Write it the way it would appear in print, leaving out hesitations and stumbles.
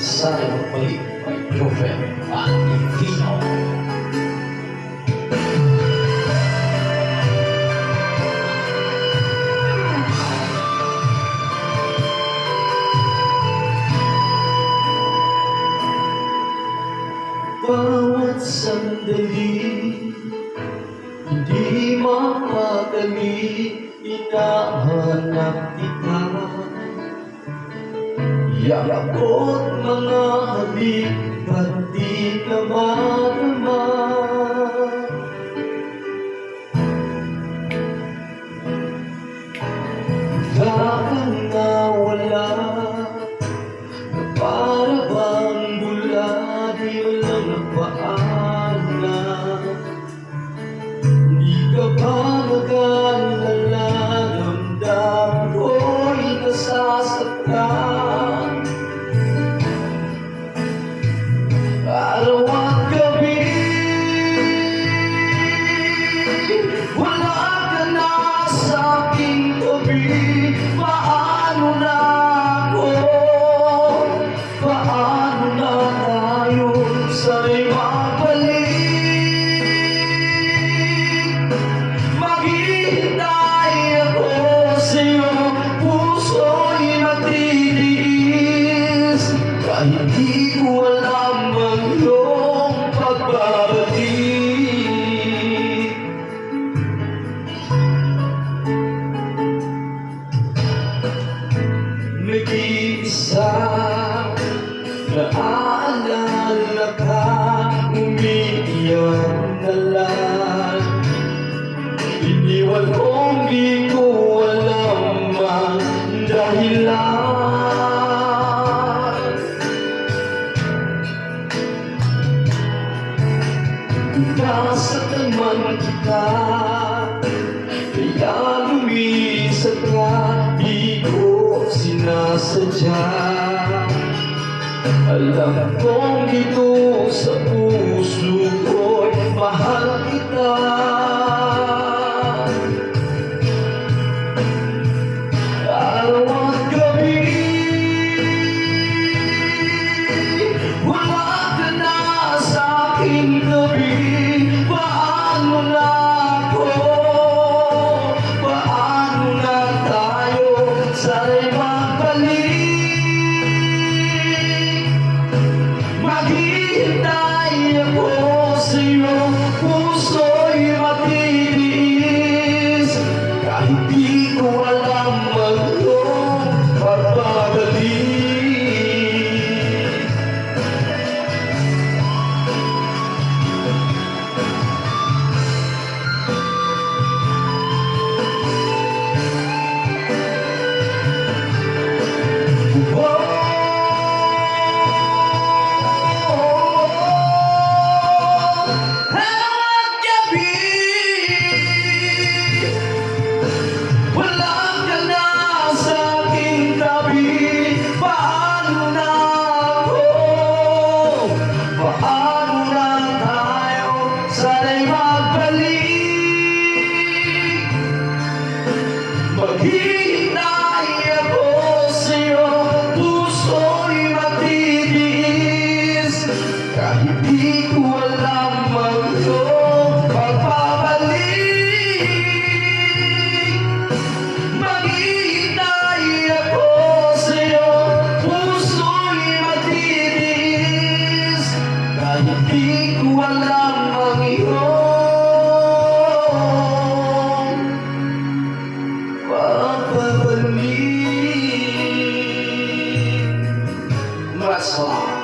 Sana magbalik may Joven at Infino. Bawat sandali, hindi mapakali, hinahanap kita. Yakot mga halik, ba't di ka madama? Bigla kang nawala, para bang bula, di walang napaanan. Di ka ba nag-alala, damdam ko'y nasasaktan. Araw at gabi, wala ka na sa aking tabi. Paano na ako? Paano na tayo sa'y mabalik? Maghihintay ako sa'yo, puso'y nagtitiis. Kahit di ko alam ang iyong pagbabalik. Nag-iisa, naaalala ka, umiiyak na lang. Iniwan kong di ko alam ang dahilan. Nasaktan man kita, kaya lumisad ka, di ko sinasadya. Alam kong dito sa puso ko'y mahal kita. Araw at gabi, wala ka na sa aking tabi. Paano na ako? Paano na tayo sa'y magbalik? Maghihintay ako sa'yo, puso'y matitiis. Kahit di ko alam ang iyong pagbabalik. Maghihintay ako sa'yo, puso'y matitiis. Kahit di ko alam ang iyong pagbabalik. Maghihintay ako sa'yo, puso'y matitiis. Kahit di ko alam ang iyong pagbabalik. Maraming salamat.